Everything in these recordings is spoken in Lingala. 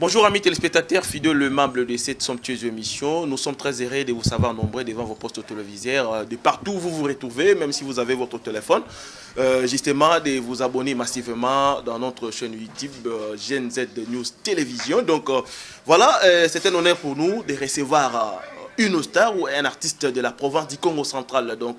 Bonjour amis téléspectateurs, fidèles membres de cette somptueuse émission. Nous sommes très heureux de vous savoir nombreux devant vos postes téléviseurs, de partout où vous vous retrouvez, même si vous avez votre téléphone. Justement, de vous abonner massivement dans notre chaîne YouTube Gen Z News Télévision. Donc voilà, c'est un honneur pour nous de recevoir une star ou un artiste de la province du Congo central. Donc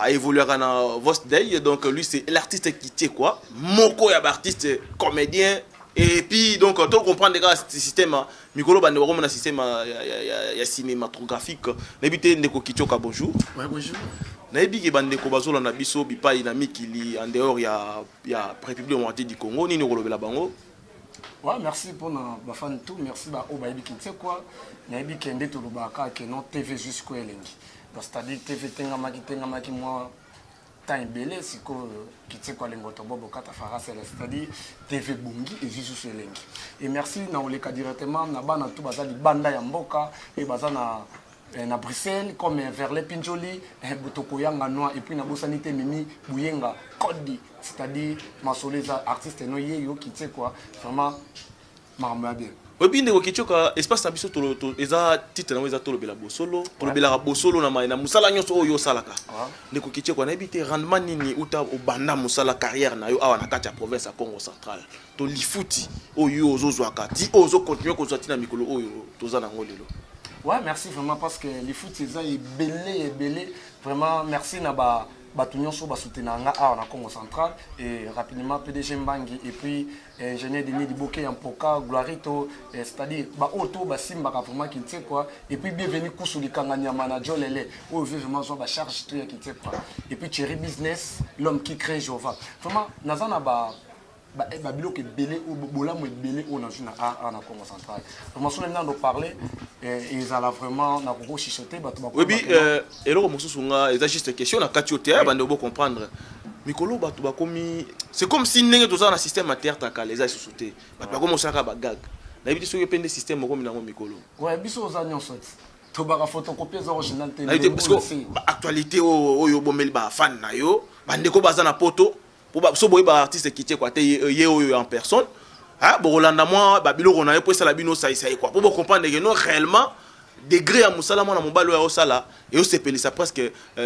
évoluer dans votre day. Donc lui c'est l'artiste qui tient quoi. Moko est artiste, comédien. Et puis, donc, tu comprends déjà ce système, Mikolo Bande un système cinématographique. N'habitez Ndeko Kichoka, bonjour. Oui, bonjour. N'habitez Bande Kobazola Nabiso, Bipa, Inamik, il en dehors, il y a République du Congo, ni Noro Bango. Ouais, merci pour nos fans tout. Merci à Obaïbi qui sait quoi. N'habitez Kende Tolobaka, qui est non TV jusqu'au Elengi. C'est-à-dire TV Tengamaki, moi. Belé, c'est c'est-à-dire TV Bungi et Jésus Elengi. Et merci na oleka directement na bana tout bazali banda ya mboka et bazana na Bruxelles comme vers les Pinjoli Botoko Yanga Noa et puis na Bosanité Mimi Bouyenga Kodi, c'est-à-dire masoleza artiste no yeyo qui sait quoi vraiment marma bien. Oui, bien, espace abiso tolo eza titre na eza tolo bela bosolo tolo bela bosolo na na musala nyonso oyo salaka ndeko kichoko na ebite rendement nini uta obanda musala carrière na yo awa na kati ya province ya Congo central to lifuti oyo ozozwaka ti ozo continuer ko zati na mikolo oyo toza na ngolelo. Ouais, merci vraiment parce que les foot eza belé vraiment merci na ba Batunyon so basutenanga na Congo central et rapidement PDG Mbangi et puis ingénieur Denis Diboke Yampoka Gloirito c'est-à-dire ba auto ba simba vraiment qui sait quoi et puis bienvenue Kusulikanga Nyamana Jolele où vraiment so ba charge tout qui sait quoi et puis Thierry Business l'homme qui crée Jova vraiment nazana ba bilo ke belé ou bola mo belé on a juna na Congo central vraiment so maintenant de parler ils allaient vraiment na ko chichoter ba oui bi eloko mosusu nga eza juste question na kati ote bande bo comprendre mikolo ba ba komi c'est comme si ndenge toza na système terre ta kala eza susute ba ba komo saka ba gag na biso yo pende système ko mina ngo mikolo ouais biso za nyonso to ba photocopier za original télé parce que actualité oyo bomeli ba fan na yo bande ko baza na poto pour so boy ba artiste qui quoi te ye en personne ah bo rolanda moi ba biloko na yo pour ça la bino ça quoi pour comprendre que non réellement degré à musala moi na mobalo ya osala et o sepeli ça presque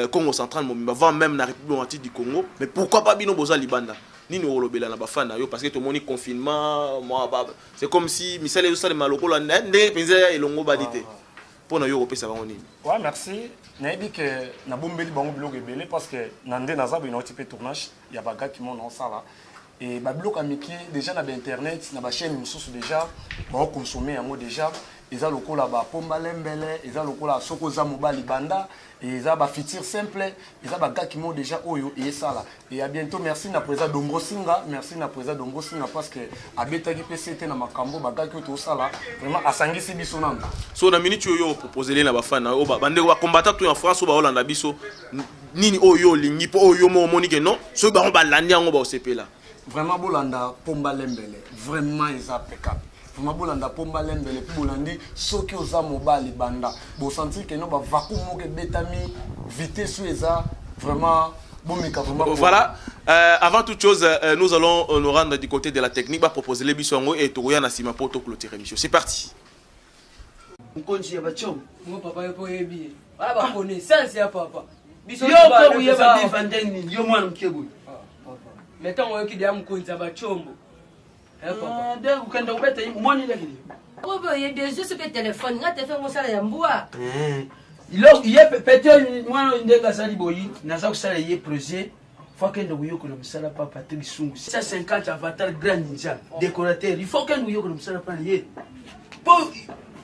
Congo central avant même na République du Congo mais pourquoi pas bino boza libanda nini olobela na ba fan na yo parce que tout monde confinement moi c'est comme si misala yo sala maloko la ndenge penza elongo badité pour na yo repesa bango nini. Ouais, merci. Je dis que na bombeli bango biloko ebele parce que nande naza ba inoti pe tournage ya ba gars qui m'ont dans ça là et ba biloko amiki déjà na internet na ba chaîne mususu déjà ba consommer yango déjà eza lokola ba pomba lembele eza lokola soko za mobali banda et eza ba fitir simple eza ba gars qui m'ont déjà oyo et ça là et à bientôt merci na président Dongo Singa merci na président Dongo Singa parce que abetaki PCT na makambo ba gars qui to ça là vraiment asangisi biso nanga so na minute yo proposer na ba fan na ba bande ba combattant tout en France ou ba Hollande biso nini oyo lingi po oyo mo monique non so ba ba landi ngo ba osepela vraiment bolanda pomba lembele vraiment eza impeccable vraiment bolanda pomba lembele puis bolandi soki oza mobali banda bo sentir que no ba vakumo ke betami vitesse eza vraiment bomika vraiment voilà avant toute chose nous allons nous rendre du côté de la technique ba proposer les bisongo et toya na sima poto clôturer émission c'est parti. Mkonji ya bachom mo papa yo yebi ala ba connaissance ya papa biso yo ko uye ba defending yo mwana mkebu metango yo kidi ya mkonji ya bachombo de ukenda ubeta mwani lakini obo ye déjà ce téléphone nga te fait mon sala ya mbwa ilo ye pete mwana ndenga sali boyi naza kusala ye projet faut que nous yoko le msala pa Patrick Sungu ça 50 avatar grand ninja décorateur il faut que nous yoko le msala pa ye pour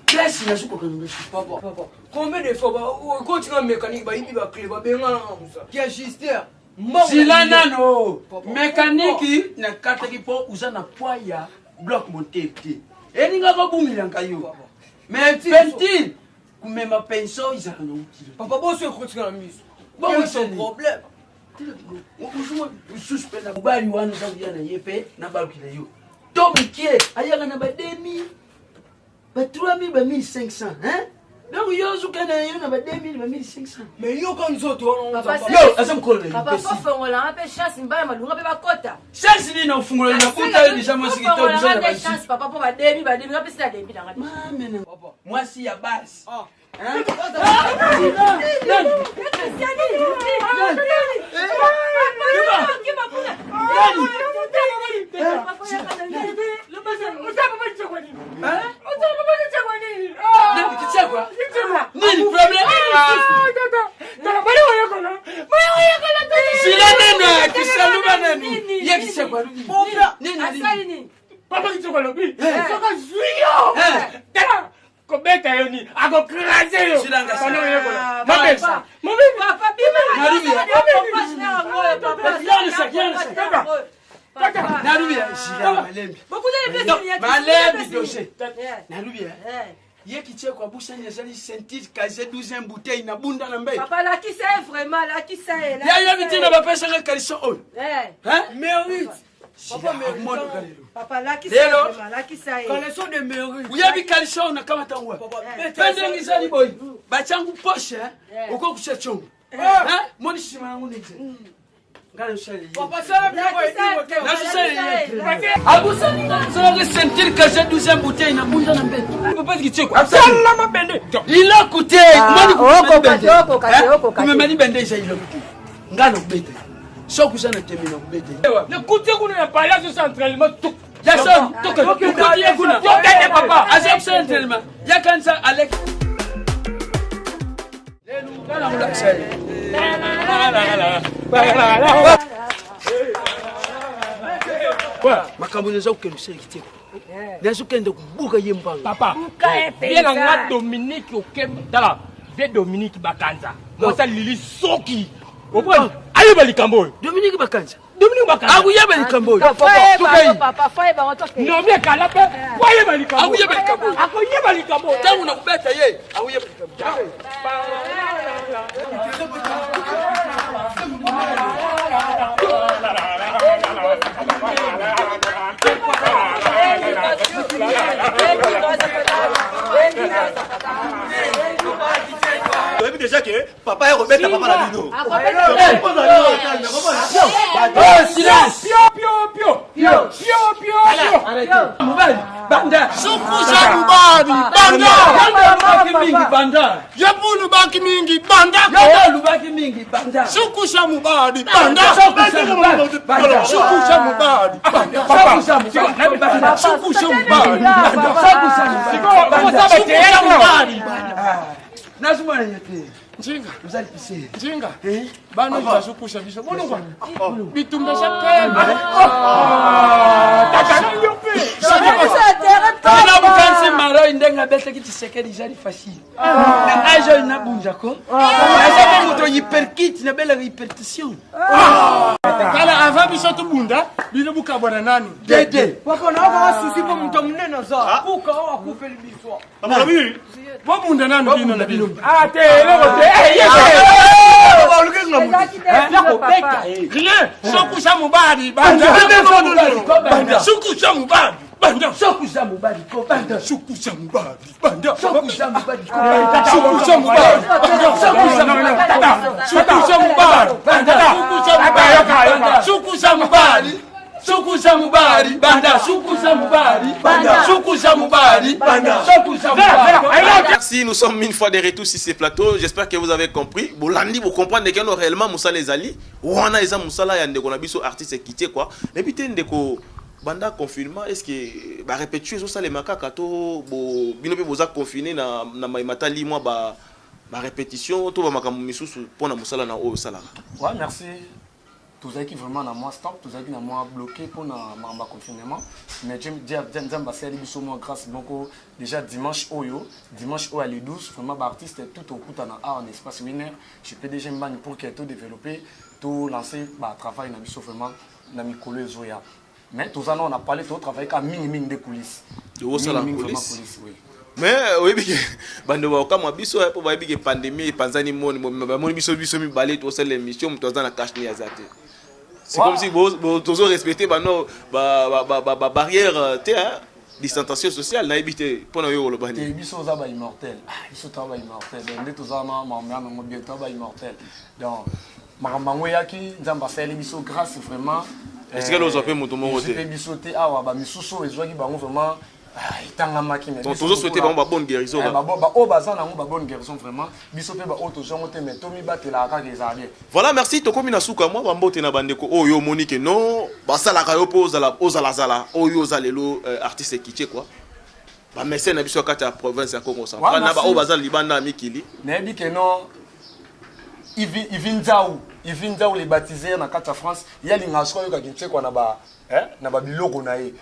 classe na suko kanunga papa combien de fois ba continue mécanique ba yibi ba clé ba benga na musa qui ajuster silana no mécanique na kataki po uzana poids ya bloc monté pied eninga ko bumila nkayo mais pentil kumema penso izaka no utile papa boso continue na miso bon c'est problème suspend bali wana za yana yepe na balukila yo to mikie ayaka na ba 2000 ba 3000 ba 1500 hein Donc yo zukana yo na ba 2000 ba 1500. Mais yo quand nous autres on Yo asam kolé. Papa fongola un peu chasse mbala malunga pe bakota. Chance ni na fungola na kuta déjà moi c'est to déjà ba chance papa pour ba demi ba pe c'est la demi dans. Maman papa. Moi si ya base. Hein? Kobeta yoni akokraze yo Silanga papa Ye qui tient quoi bouche ni ezali sentir kaze 12 bouteille na bunda na mbe. Papa là qui c'est vraiment là qui c'est là. Ya vite na ba pesa na kaliso on. Hein? Mérite. Papa là qui c'est vraiment là qui c'est. Connaissons de mairie. Uyabi kaliso on kama tangwa. Pende ngizali boy. Ba changu poche uko kuchachongo. Hein? Moni shima yangu nje. Ngale shali. Papa ça Na shali. Abusa ni sentir kaze 12 bouteille na bunda na mbe. Papa kitie quoi? Sala mabende. Il a coûté. Umemani bende isa ilo. Ngalo kubete. Soko sana temina kubete. Le côté qu'on a parlé sur centralement tout. Jason, toka kuna. Toka papa. Azam centralement. Yakanza Alex. Lelu kana mula sai. Makambo neza ukenduseli kiteko. Neza ukende kubuka yembanga. Papa. Bien nga Dominique Okemdala. Ve Dominique Bakanza. Mosa Lili Soki. Opo. Ayo balikambo. Dominique Bakanza. Dominique Bakanza. Aguya balikambo. Papa foi ba otoke. Nomie kala pe. Waye balikambo. Aguya balikambo. Akoye balikambo. Tangu na kubeta ye. Aguya balikambo. Vous avez déjà que papa est remettre à papa la lino. Silence. Pio. Mubali. Banda. Sukusa Mubali. Banda. Lubaki mingi banda. Yabu Lubaki mingi. Banda. Yodo lubaki mingi banda. Sukusa Mubali. Banda. Sukusa Mubali. Banda. Sukusa Mubali. Banda. Sukusa Mubali. Sukusa Mubali. Sukusa Mubali. Nazumana nyete. Njinga. Uzali pise. Njinga. Bano basukusha biso. Bolongwa. Bitumba sapemba. Tata yope. Kana bukanse maro indenga bete kiti sekeri jali facile. Na ajo inabunja ko. Ajo muto hyperkit na bela hypertension. Kala ava biso tubunda. Bino bukabona nani? Dede. Papa na kwa susi po mtu mnene za. Kuka au akufeli biswa. Papa mimi. Wabunda nani bino na bino? Ate lewote. Rien. Sukusa Mubali. Banda. Sukusa Mubali. Banda. Sokuza mubali ko banda. Sukusa Mubali. Banda. Sokuza mubali ko banda. Sukusa Mubali. Sukusa Mubali. Banda. Sukusa Mubali. Sukuza mubali banda. Sukuza mubali banda. Sukuza mubali banda. Sukuza mubali. Merci, nous sommes une fois de retour sur ces plateaux. J'espère que vous avez compris. Bolandi, vous comprenez que nous réellement Moussa les Ali. Ouana les Moussa là, yande qu'on a biso artiste quitté quoi. Et puis t'es ndeko banda confinement. Est-ce que bah répétuer sur ça les macaques to bo binobi boza confiné na maimata li moi ba répétition to ba makamu misusu pour na Moussa là na o sala. Ouais, merci. Tous ceux qui vraiment na moi stop, tous ceux qui na moi bloqué pour na confinement. Mais j'aime passer biso moi grâce beaucoup déjà dimanche oyo à les 12 vraiment artiste tout au coup na en espace winner. Je peux déjà me pour que tout développer, tout lancer travail na biso vraiment na mikolo zoya. Mais tous on a parlé tout travail ka mingi de coulisses. De o sala coulisses, oui. Mais oui bige bando ba kama biso pour ba bige pandémie panzani moni biso mi balé to sala émission to za na cash ni azate. C'est comme si vous toujours respectez bah barrière, distanciation sociale na habité pour nous le bani. Et biso za ba immortel. Biso ta ba immortel. Donc tout ça ma bientôt ba immortel. Donc makambo yaki nzamba sali biso grâce vraiment. Est-ce que nous avons mon tomo te biso te awa ba misusu ezwaki bango vraiment itanga maki mais toujours souhaiter ba bonne guérison. Ba o baza na ba bonne guérison vraiment biso pe ba auto zongo te mais tomi batela ka ezali. Voilà, merci tokomi na suka moi ba mbote na bandeko oyo Monique non ba sala ka yo poza la zala oyo zalelo artiste kitche quoi. Ba mécène na biso kata province ya Congo central na ba o baza libanda mikili. Na bi ke non Ivi Nzaou les baptisés na kata France il y a l'ingasko yo ka kitche quoi na ba biloko na ye.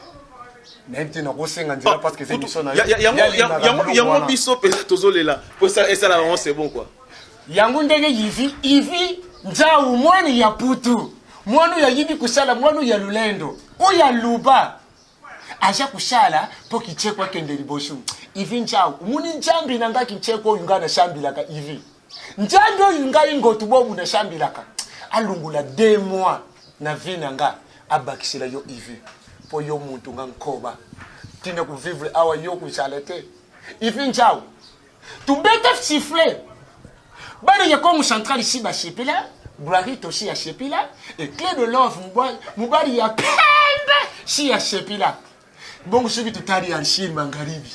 N'importe na kosenga ndira parce que c'est mission na yango biso pe tozolela pour ça et ça là c'est bon quoi yango ndenge Ivi Nzaou mwani ya putu mwanu ya yibi kusala mwanu ya lulendo o ya luba aja kusala po kichekwa kende liboshu Ivi Nzaou muni njambi nanga kichekwa yungana shambilaka Ivi njando yunga ingotu bobu na shambilaka alungula 2 mois na vinanga abakisela yo Ivi po yo muntu ngankoba tina ku vivre awa yo ku chalete Ivi Nzaou tu beta siffler bana ya Congo central ici ba chepela Gloire aussi ya chepela et clé de love mubali ya pembe si ya chepela bongo soki tutari ya Chine magharibi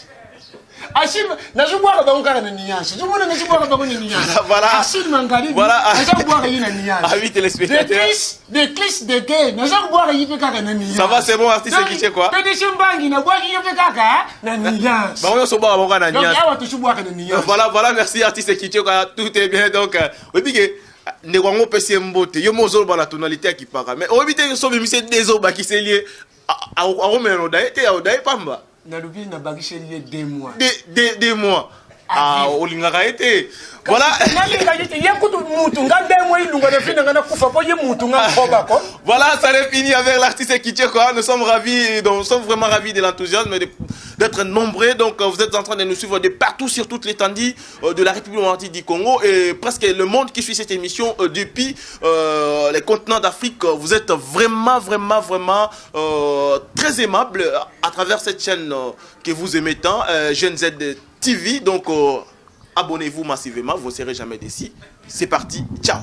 Achim na jubwa ba ngara na niyanshi jubona na jubwa ba ngoni niyanshi voilà Achim magharibi voilà na jubwa ina niyanshi amis téléspectateurs des clics de gay na jubwa yipe kaka na niyanshi ça va c'est bon artiste kitche quoi pédéché mbangi na bwa yipe kaka na niyanshi ba yo so ba na niyanshi donc awa to jubwa na niyanshi voilà merci artiste kitche quoi tout est bien donc oui que ne wango pesi mbote yo mozo ba la tonalité qui para mais obité so bimise dezo ba ki se lié a romero dai te ya dai pamba na lubi na bakishe lié 2 mois 2 mois ah olingaka été voilà voilà ça est fini avec l'artiste Kitche quoi nous sommes ravis donc nous sommes vraiment ravis de l'enthousiasme d'être nombreux donc vous êtes en train de nous suivre de partout sur toute l'étendue de la République démocratique du Congo et presque le monde qui suit cette émission depuis les continents d'Afrique vous êtes vraiment très aimable à travers cette chaîne que vous aimez tant Jeune Z TV donc abonnez-vous massivement, vous ne serez jamais déçus. C'est parti, ciao.